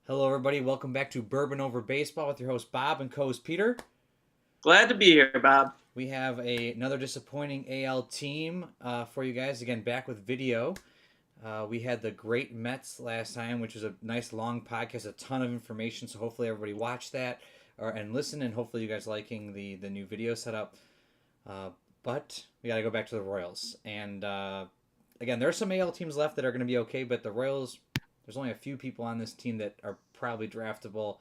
Hello, everybody. Welcome back to Bourbon Over Baseball with your host Bob and co-host Peter. Glad to be here, Bob. We have another disappointing AL team for you guys. Again, back with video. We had the great Mets last time, which was a nice long podcast, a ton of information. So hopefully everybody watched that and listen, and hopefully you guys liking the new video setup. But we got to go back to the Royals, and again, there are some AL teams left that are going to be okay, but the Royals, there's only a few people on this team that are probably draftable,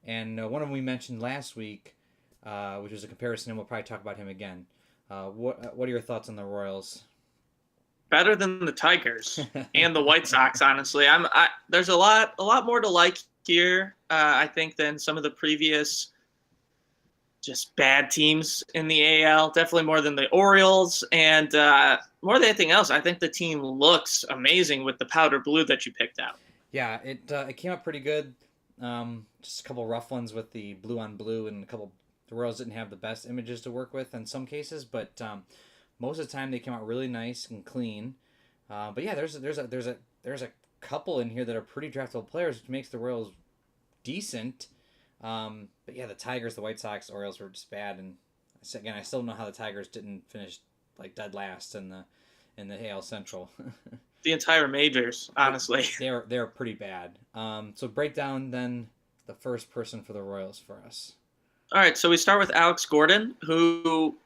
and one of them we mentioned last week, which was a comparison, and we'll probably talk about him again. What are your thoughts on the Royals? Better than the Tigers and the White Sox, honestly. There's a lot more to like here, I think, than some of the previous just bad teams in the AL. Definitely more than the Orioles, and more than anything else, I think the team looks amazing with the powder blue that you picked out. Yeah, it came out pretty good. Just a couple rough ones with the blue on blue, and the Royals didn't have the best images to work with in some cases, but most of the time they came out really nice and clean. But yeah, there's a couple in here that are pretty draftable players, which makes the Royals decent. But yeah, the Tigers, the White Sox, Orioles were just bad, and again, I still don't know how the Tigers didn't finish like dead last in the AL Central. The entire majors, honestly. They're pretty bad. So break down then the first person for the Royals for us. All right, so we start with Alex Gordon, who,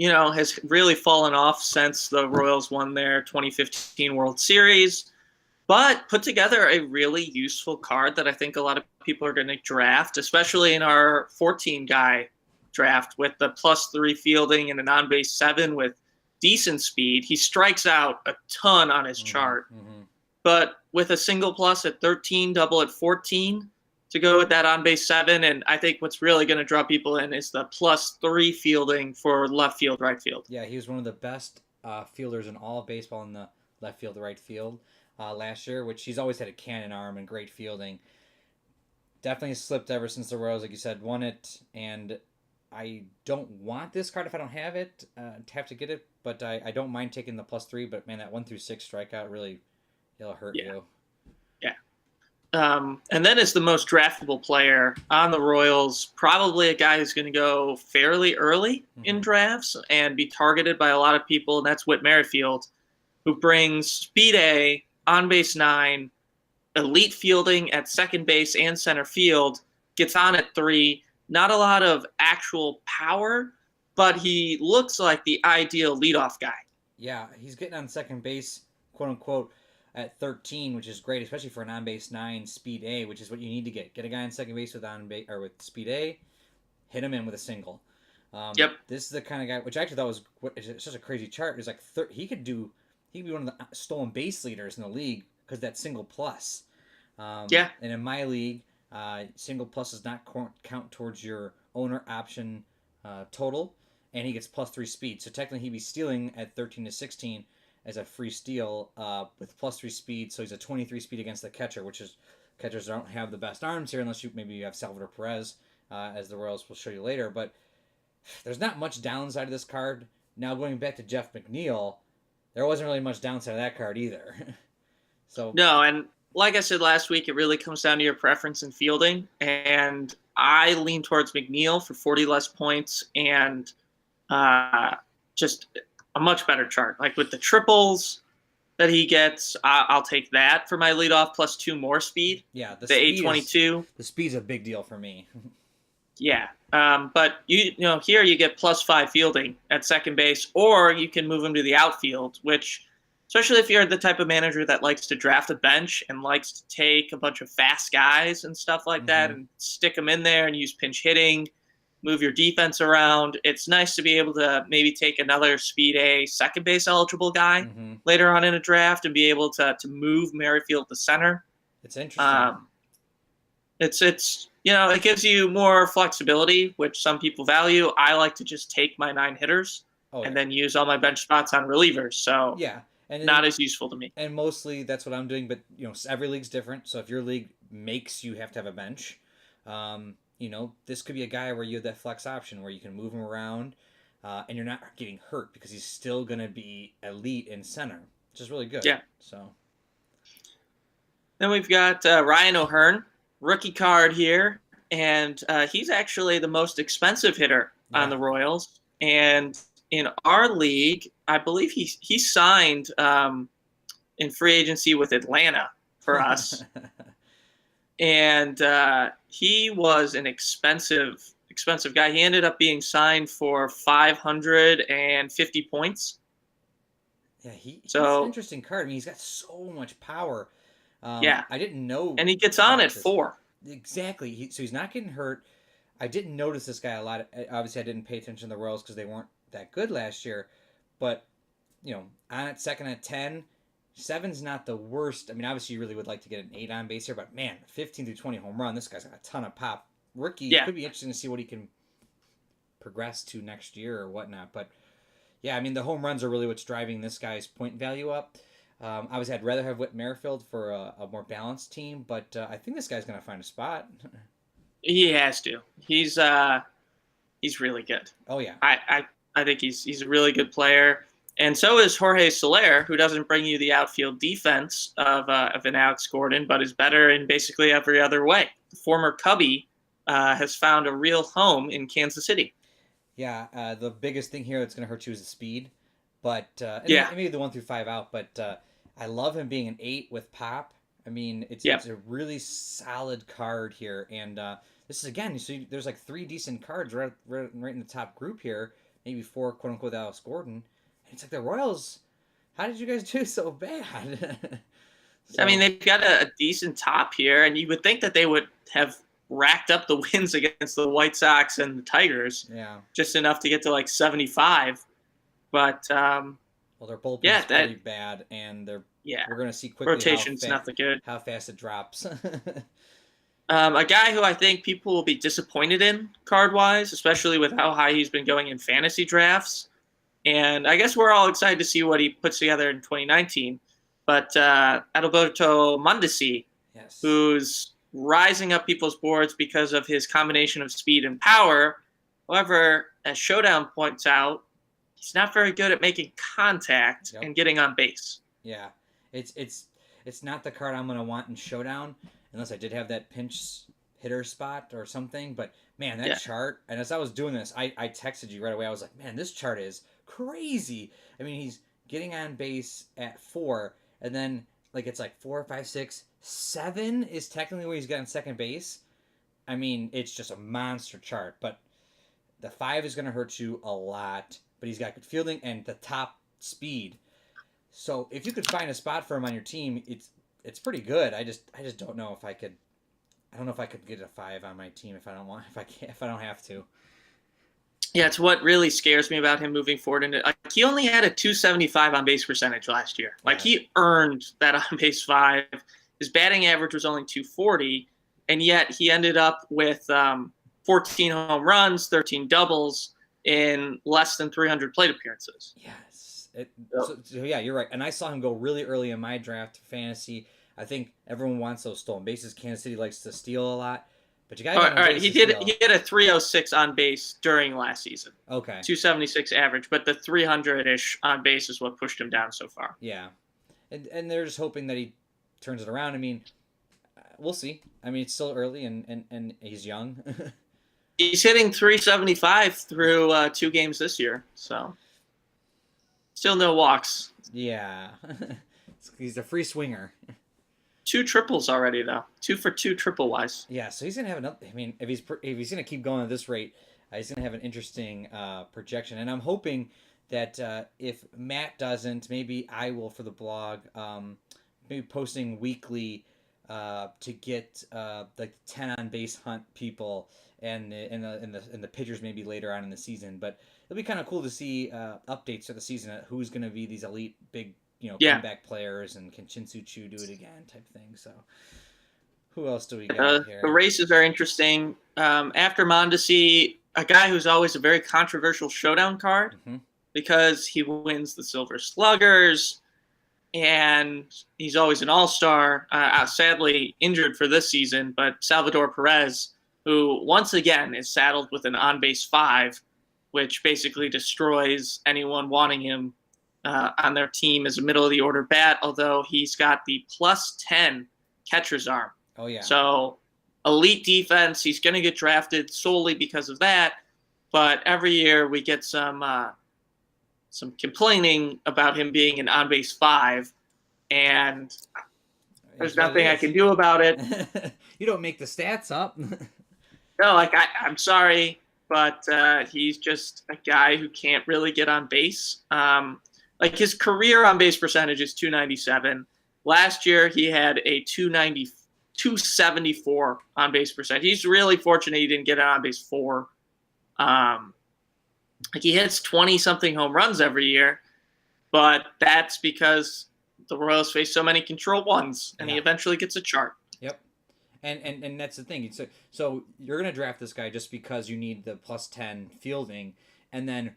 has really fallen off since the Royals won their 2015 World Series, but put together a really useful card that I think a lot of people are going to draft, especially in our 14-guy draft with the +3 fielding and an on-base 7 with decent speed. He strikes out a ton on his chart, but with a single plus at 13, double at 14, to go with that on-base 7, and I think what's really going to draw people in is the +3 fielding for left field, right field. Yeah, he was one of the best fielders in all of baseball in the left field, right field last year, which he's always had a cannon arm and great fielding. Definitely slipped ever since the Royals, like you said, won it, and I don't want this card if I don't have it, to have to get it, but I don't mind taking the +3, but man, that 1 through 6 strikeout really, it'll hurt you. Yeah. And then as the most draftable player on the Royals, probably a guy who's going to go fairly early in drafts and be targeted by a lot of people, and that's Whit Merrifield, who brings speed A, on base 9, elite fielding at second base and center field, gets on at 3. Not a lot of actual power, but he looks like the ideal leadoff guy. Yeah, he's getting on second base, quote unquote, at 13, which is great, especially for an on-base 9 speed A, which is what you need to get. Get a guy on second base with with speed A, hit him in with a single. Yep. This is the kind of guy, which I actually thought was it's such a crazy chart. It's like he could be one of the stolen base leaders in the league because that single plus. Yeah. And in my league, single plus does not count towards your owner option total, and he gets +3 speed. So technically, he'd be stealing at 13 to 16 as a free steal with +3 speed. So he's a 23 speed against the catcher, which is catchers don't have the best arms here unless maybe you have Salvador Perez, as the Royals will show you later. But there's not much downside of this card. Now going back to Jeff McNeil, there wasn't really much downside of that card either. So no, and like I said last week, it really comes down to your preference in fielding, and I lean towards McNeil for 40 less points and just a much better chart. Like with the triples that he gets, I'll take that for my leadoff +2 more speed. Yeah, the 822. The speed's a big deal for me. Yeah, but here you get +5 fielding at second base, or you can move him to the outfield, which, especially if you're the type of manager that likes to draft a bench and likes to take a bunch of fast guys and stuff like that and stick them in there and use pinch hitting, move your defense around. It's nice to be able to maybe take another speed A second base eligible guy later on in a draft and be able to move Merrifield to center. It's interesting. It gives you more flexibility, which some people value. I like to just take my 9 hitters and then use all my bench spots on relievers. So yeah. And not as useful to me. And mostly that's what I'm doing, but every league's different. So if your league makes you have to have a bench, this could be a guy where you have that flex option where you can move him around, and you're not getting hurt because he's still going to be elite in center, which is really good. Yeah. So then we've got Ryan O'Hearn, rookie card here, and he's actually the most expensive hitter on the Royals. And in our league, I believe he signed in free agency with Atlanta for us. And he was an expensive guy. He ended up being signed for 550 points. Yeah, he's an interesting card. I mean, he's got so much power. I didn't know. And he gets on at 4. Exactly. So he's not getting hurt. I didn't notice this guy a lot. Obviously, I didn't pay attention to the Royals because they weren't that good last year. But, on at second at 10, 7's not the worst. I mean, obviously, you really would like to get an 8 on base here. But, man, 15 through 20 home run, this guy's got a ton of pop. Rookie, it could be interesting to see what he can progress to next year or whatnot. But, yeah, I mean, the home runs are really what's driving this guy's point value up. Obviously, I'd rather have Whit Merrifield for a more balanced team, but I think this guy's going to find a spot. He has to. He's really good. Oh yeah. I think he's a really good player, and so is Jorge Soler, who doesn't bring you the outfield defense of an Alex Gordon, but is better in basically every other way. The former Cubby has found a real home in Kansas City. Yeah, the biggest thing here that's going to hurt you is the speed, but maybe the 1 through 5 out. But I love him being an 8 with pop. I mean, it's a really solid card here, and this is again. So there's like 3 decent cards right in the top group here. Maybe 4, quote unquote, Alex Gordon. And it's like the Royals. How did you guys do so bad? I mean, they've got a decent top here, and you would think that they would have racked up the wins against the White Sox and the Tigers. Yeah. Just enough to get to like 75. But well, their bullpen's pretty bad, and we're going to see quickly rotation's not that good. How fast it drops. A guy who I think people will be disappointed in card-wise, especially with how high he's been going in fantasy drafts. And I guess we're all excited to see what he puts together in 2019. But Adalberto Mondesi, who's rising up people's boards because of his combination of speed and power. However, as Showdown points out, he's not very good at making contact and getting on base. Yeah, it's not the card I'm going to want in Showdown unless I did have that pinch hitter spot or something. But, man, that chart, and as I was doing this, I texted you right away. I was like, man, this chart is crazy. I mean, he's getting on base at 4, and then it's like 4, 5, 6, 7 is technically where he's got on second base. I mean, it's just a monster chart. But the 5 is going to hurt you a lot. But he's got good fielding and the top speed. So if you could find a spot for him on your team, it's pretty good. I just don't know if I could. I don't know if I could get a 5 on my team if I don't have to. Yeah, it's what really scares me about him moving forward. He only had a 275 on base percentage last year. He earned that on base 5. His batting average was only 240, and yet he ended up with 14 home runs, 13 doubles in less than 300 plate appearances. Yes. So yeah, you're right. And I saw him go really early in my draft fantasy. I think everyone wants those stolen bases. Kansas City likes to steal a lot. But you got all right. He had a 306 on base during last season. Okay. 276 average, but the 300-ish on base is what pushed him down so far. Yeah. And they're just hoping that he turns it around. I mean, we'll see. I mean, it's still early and he's young. He's hitting 375 through 2 games this year, so still no walks. Yeah. He's a free swinger. 2 triples already, though. 2 for 2 triple-wise. Yeah, so he's going to have another. I mean, if he's going to keep going at this rate, he's going to have an interesting projection. And I'm hoping that if Matt doesn't, maybe I will for the blog, maybe posting weekly to get the 10 on base hunt people and the pitchers maybe later on in the season. But it'll be kind of cool to see updates for the season at who's going to be these elite big comeback players, and can Chin-Soo Choo do it again type thing. So who else do we got here? The races are interesting. After Mondesi, a guy who's always a very controversial Showdown card because he wins the Silver Sluggers and he's always an all-star. Sadly injured for this season, but Salvador Perez, who once again is saddled with an on-base 5, which basically destroys anyone wanting him on their team as a middle-of-the-order bat, although he's got the +10 catcher's arm. Oh, yeah. So elite defense. He's going to get drafted solely because of that. But every year we get some complaining about him being an on-base 5, and there's nothing I can do about it. You don't make the stats up. No, I'm sorry, but he's just a guy who can't really get on base. His career on base percentage is 297. Last year he had a 274 on base percent. He's really fortunate he didn't get an on base 4. He hits 20 something home runs every year, but that's because the Royals face so many control ones, and he eventually gets a chart. Yep. And that's the thing. So you're going to draft this guy just because you need the +10 fielding, and then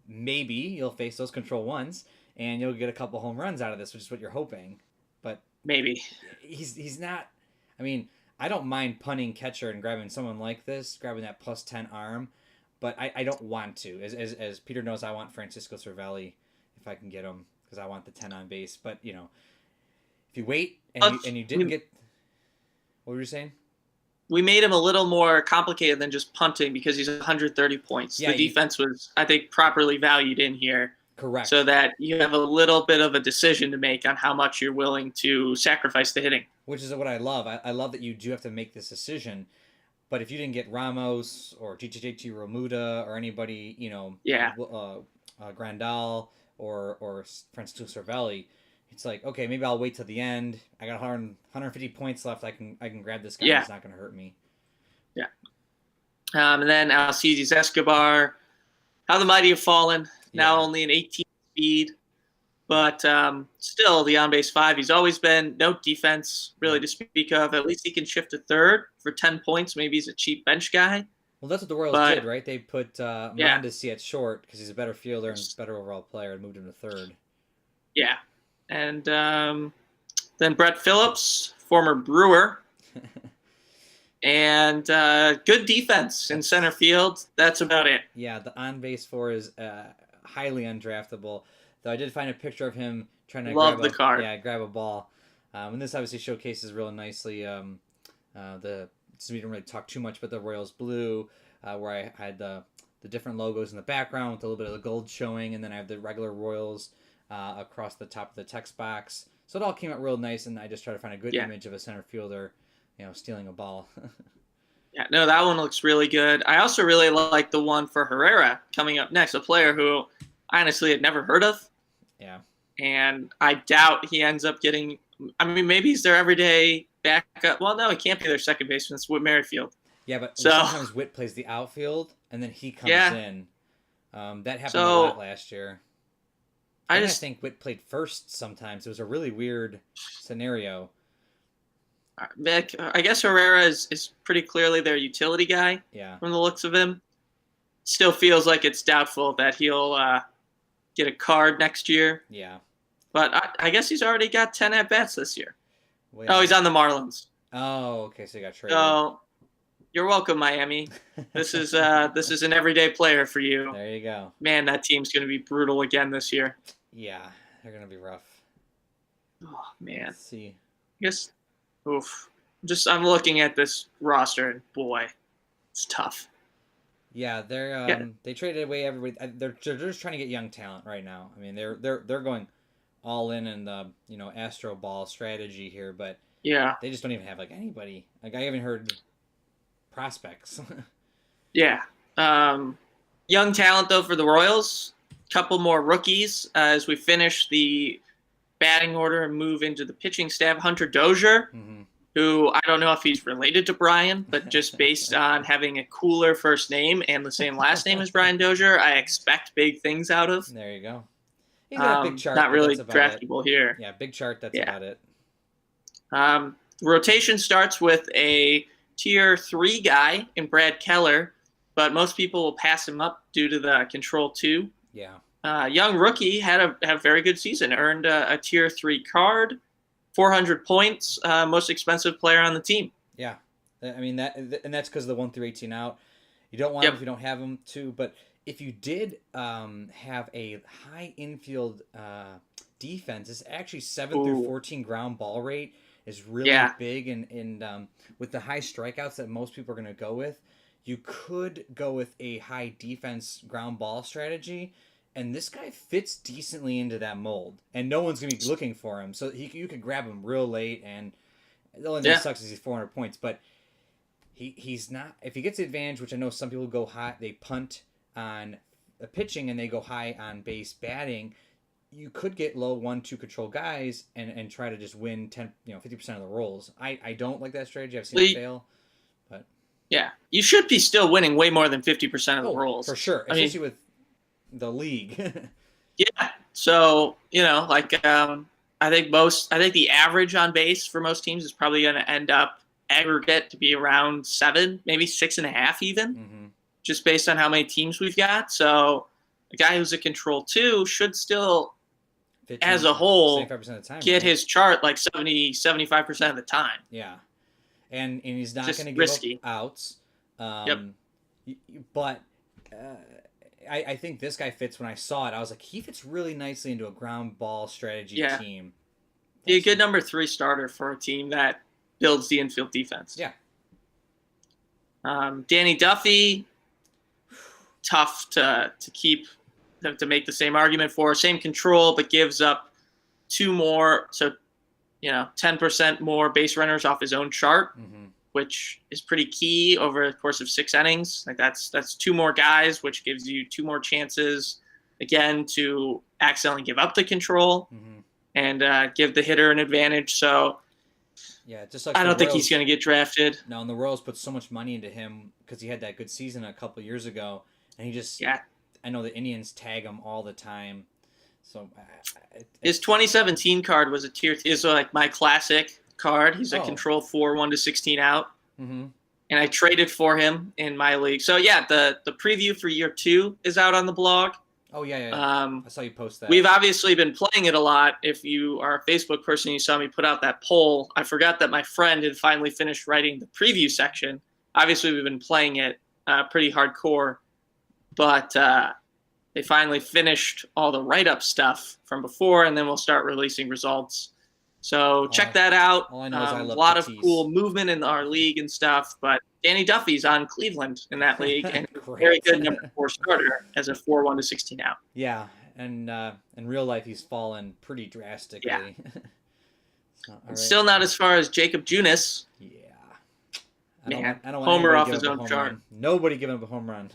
maybe you'll face those control ones, and you'll get a couple home runs out of this, which is what you're hoping. But maybe. He's not... I mean, I don't mind punting catcher and grabbing someone like this, grabbing that +10 arm, but I don't want to. As Peter knows, I want Francisco Cervelli if I can get him, because I want the 10 on base. But, if you wait and you didn't get... What were you saying? We made him a little more complicated than just punting because he's 130 points. Yeah, the defense was, I think, properly valued in here. Correct. So that you have a little bit of a decision to make on how much you're willing to sacrifice the hitting. Which is what I love. I love that you do have to make this decision. But if you didn't get Ramos or JT Romuda or anybody, Grandal or Francisco Cervelli, it's like, okay, maybe I'll wait till the end. I got 150 points left. I can grab this guy. Yeah. He's not going to hurt me. Yeah. And then Alcides Escobar. How the mighty have fallen. Now only an 18 speed. But still, the on-base 5. He's always been no defense really to speak of. At least he can shift to third for 10 points. Maybe he's a cheap bench guy. Well, that's what the Royals did, right? They put Mondesi at short because he's a better fielder and better overall player, and moved him to third. Yeah. And then Brett Phillips, former Brewer. And good defense in center field. That's about it. Yeah, the on-base 4 is highly undraftable. Though I did find a picture of him trying to grab a ball. And this obviously showcases real nicely so we didn't really talk too much about the Royals blue, where I had the different logos in the background with a little bit of the gold showing, and then I have the regular Royals across the top of the text box. So it all came out real nice, and I just tried to find a good image of a center fielder, stealing a ball. Yeah, no, that one looks really good. I also really like the one for Herrera coming up next, a player who I honestly had never heard of. Yeah. And I doubt he ends up getting – I mean, maybe he's their everyday backup. Well, no, he can't be their second baseman. It's Whit Merrifield. Yeah, but sometimes Whit plays the outfield, and then he comes in. That happened a lot last year. I think Whit played first sometimes. It was a really weird scenario. I guess Herrera is pretty clearly their utility guy. Yeah. From the looks of him. Still feels like it's doubtful that he'll get a card next year. Yeah. But I guess he's already got 10 at-bats this year. He's on the Marlins. Oh, okay, so he got traded. So you're welcome, Miami. This is an everyday player for you. There you go. Man, that team's going to be brutal again this year. Yeah, they're going to be rough. Oh, man. Let's see. I guess, I'm looking at this roster, and boy, it's tough. Yeah, they traded away everybody. They're just trying to get young talent right now. I mean, they're going all in the Astro Ball strategy here, but they just don't even have anybody. I haven't heard prospects. Yeah, young talent though for the Royals. Couple more rookies as we finish the batting order and move into the pitching staff. Hunter Dozier. Mm-hmm. Who I don't know if he's related to Brian, but just based on having a cooler first name and the same last name as Brian Dozier, I expect big things out of. There you go. He's got a big chart. Not really draftable here. Yeah, big chart. That's about it. Rotation starts with a tier 3 guy in Brad Keller, but most people will pass him up due to the control 2. Yeah. Young rookie had a very good season, earned a tier 3 card. 400 points, most expensive player on the team. Yeah, I mean that's because of the 1 through 18 out. You don't want them if you don't have them too. But if you did have a high infield defense, it's actually 7 through 14 ground ball rate, is really big, and with the high strikeouts that most people are going to go with, you could go with a high defense ground ball strategy, and this guy fits decently into that mold, and no one's going to be looking for him, so you could grab him real late, and the only thing that sucks is he's 400 points, but he's not, if he gets the advantage, which I know some people go high, they punt on pitching and they go high on base batting, you could get low 1-2 control guys and try to just win 50% of the rolls. I don't like that strategy. I've seen it fail, but yeah, you should be still winning way more than 50% of the rolls for sure, especially with the league. Yeah, so I think the average on base for most teams is probably going to end up aggregate to be around 7, maybe 6.5 even, just based on how many teams we've got. So a guy who's a control 2 should still, as a whole, 75% of the time, get his chart like 75% of the time. Yeah, and he's not going to give risky up outs. But I think this guy fits. When I saw it, I was like, he fits really nicely into a ground ball strategy team. Be a good number 3 starter for a team that builds the infield defense. Yeah. Danny Duffy, tough to keep, to make the same argument for. Same control, but gives up 2 more, so 10% more base runners off his own chart, which is pretty key over the course of 6 innings. Like that's 2 more guys, which gives you 2 more chances, again, to accidentally give up the control and give the hitter an advantage. So yeah, just like I don't think he's going to get drafted. No, and the Royals put so much money into him because he had that good season a couple of years ago, and he just I know the Indians tag him all the time. So his 2017 card was is like my classic card. He's a control 4, 1-16 out, and I traded for him in my league. So yeah, the preview for year 2 is out on the blog. Oh yeah. I saw you post that. We've obviously been playing it a lot. If you are a Facebook person, you saw me put out that poll. I forgot that my friend had finally finished writing the preview section. Obviously, we've been playing it pretty hardcore, but they finally finished all the write-up stuff from before, and then we'll start releasing results. So check that out. All I know is I love a lot of cool movement in our league and stuff, but Danny Duffy's on Cleveland in that league, and very good number 4 starter as a 4, 1-16 out. Yeah, and in real life he's fallen pretty drastically. Yeah. Still not as far as Jacob Junis. Yeah. I don't want homer off his own chart. Run. Nobody giving up a home run.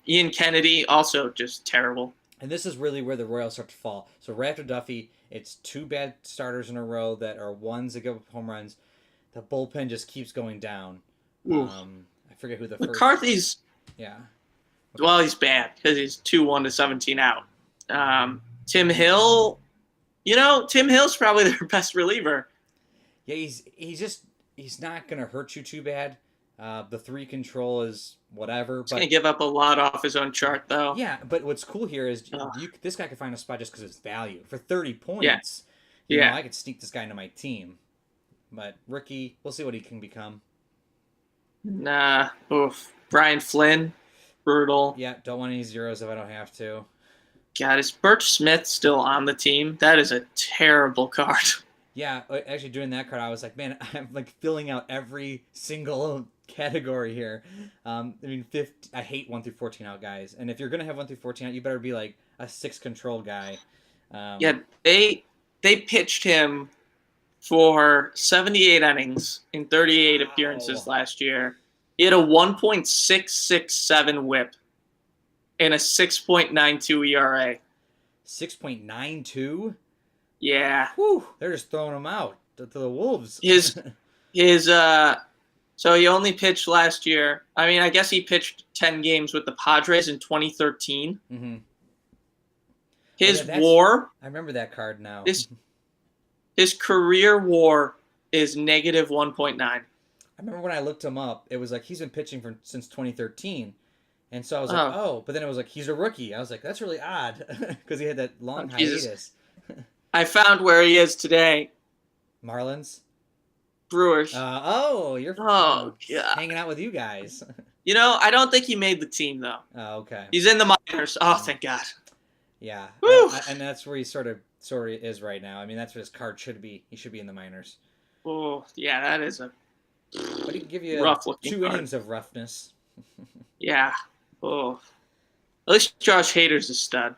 Ian Kennedy, also just terrible. And this is really where the Royals start to fall. So right after Duffy, it's 2 bad starters in a row that are ones that give up home runs. The bullpen just keeps going down. I forget who the McCarthy's. Yeah. Well, he's bad because he's 2, 1-17 out. Tim Hill, Tim Hill's probably their best reliever. Yeah, he's not gonna hurt you too bad. The 3 control is whatever. He's gonna give up a lot off his own chart, though. Yeah, but what's cool here is this guy could find a spot just because of his value for 30 points. Yeah, I could sneak this guy into my team. But rookie, we'll see what he can become. Nah, Brian Flynn, brutal. Yeah, don't want any zeros if I don't have to. God, is Birch Smith still on the team? That is a terrible card. Yeah, actually doing that card, I was like, man, I'm like filling out every single category here. I hate 1 through 14 out guys, and if you're gonna have 1 through 14 out, you better be like a 6 control guy. Yeah, they pitched him for 78 innings in 38 appearances last year. He had a 1.667 WHIP and a 6.92 ERA. 6.92? Yeah. Whew, they're just throwing him out to the Wolves. So he only pitched last year. I mean, I guess he pitched 10 games with the Padres in 2013. His WAR. I remember that card now. His career WAR is negative 1.9. I remember when I looked him up, it was like he's been pitching since 2013. And so I was like, but then it was like, he's a rookie. I was like, that's really odd because he had that long hiatus. I found where he is today. Marlins? Brewers. You're hanging out with you guys. I don't think he made the team, though. Oh, okay. He's in the minors. Oh, thank God. Yeah. Woo! And that's where he sort of sort of is right now. I mean, that's what his card should be. He should be in the minors. Oh, yeah, that is a But he can give you rough looking 2 card. innings of roughness. Yeah. Oh. At least Josh Hader's a stud.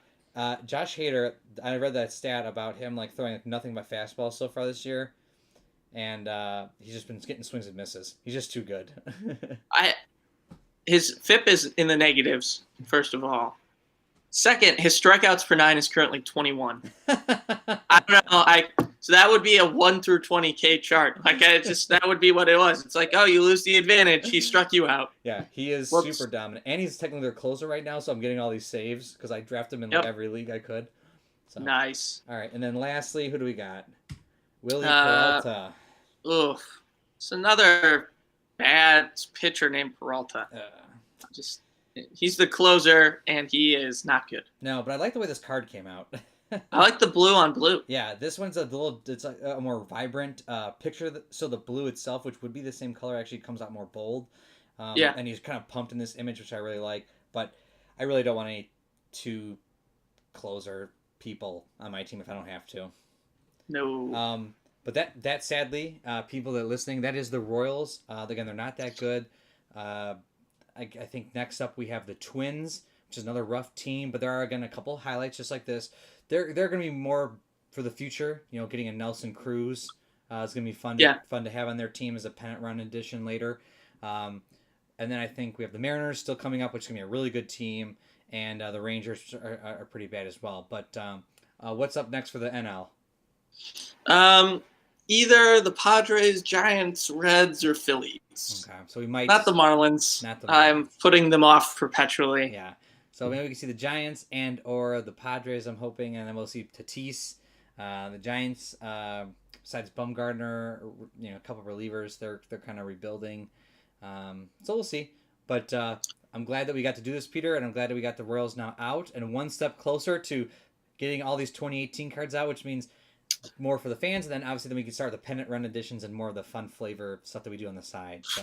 Josh Hader, I read that stat about him like throwing like nothing but fastballs so far this year, and he's just been getting swings and misses. He's just too good. His FIP is in the negatives, first of all. Second, his strikeouts per 9 is currently 21. I don't know. So that would be a 1 through 20K chart. Like that would be what it was. It's like, oh, you lose the advantage. He struck you out. Yeah, he is super dominant, and he's technically their closer right now. So I'm getting all these saves because I drafted him in like every league I could. So. Nice. All right, and then lastly, who do we got? Willie Peralta. Oof. It's another bad pitcher named Peralta. He's the closer, and he is not good. No, but I like the way this card came out. I like the blue on blue. Yeah, this one's it's like a more vibrant picture. So the blue itself, which would be the same color, actually comes out more bold. Yeah. And he's kind of pumped in this image, which I really like. But I really don't want any 2 closer people on my team if I don't have to. No. But that sadly, people that are listening, that is the Royals. Again, they're not that good. I think next up we have the Twins, which is another rough team, but there are again a couple highlights just like this. They're going to be more for the future. You know, getting a Nelson Cruz is going to be fun. Fun to have on their team as a pennant run addition later. And then I think we have the Mariners still coming up, which is going to be a really good team, and the Rangers are pretty bad as well. But what's up next for the NL? Either the Padres, Giants, Reds, or Phillies. Okay, so we might not the Marlins. I'm putting them off perpetually. Yeah. So maybe we can see the Giants and or the Padres, I'm hoping, and then we'll see Tatis. The Giants, besides Bumgarner, a couple of relievers, they're kind of rebuilding. So we'll see. But I'm glad that we got to do this, Peter, and I'm glad that we got the Royals now out and one step closer to getting all these 2018 cards out, which means more for the fans, and then obviously we can start the pennant run editions and more of the fun flavor stuff that we do on the side. So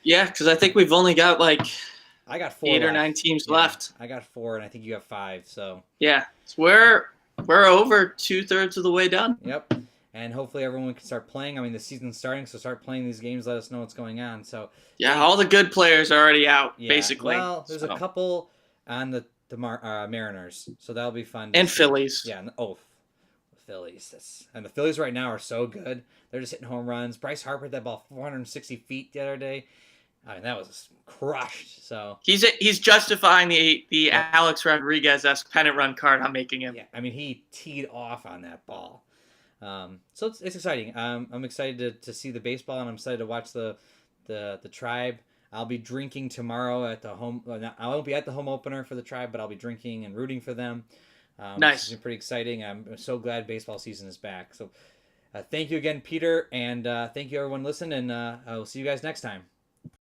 yeah, because I think we've only got I got 4 8 or 9 teams left. I got 4, and I think you have 5. So yeah, so we're over 2/3 of the way done. Yep, and hopefully everyone can start playing. I mean, the season's starting, so start playing these games. Let us know what's going on. So yeah, all the good players are already out, basically. Well, there's a couple on the Mariners, so that'll be fun. And Phillies. Yeah. Phillies. And the Phillies right now are so good. They're just hitting home runs. Bryce Harper hit that ball 460 feet the other day. I mean, that was crushed. So he's justifying the Alex Rodriguez-esque pennant run card I'm making him. Yeah, I mean, he teed off on that ball. So it's exciting. I'm excited to see the baseball, and I'm excited to watch the Tribe. I'll be drinking tomorrow at the home. I won't be at the home opener for the Tribe, but I'll be drinking and rooting for them. Nice. It's pretty exciting. I'm so glad baseball season is back. So thank you again, Peter, and thank you everyone listening, and I will see you guys next time.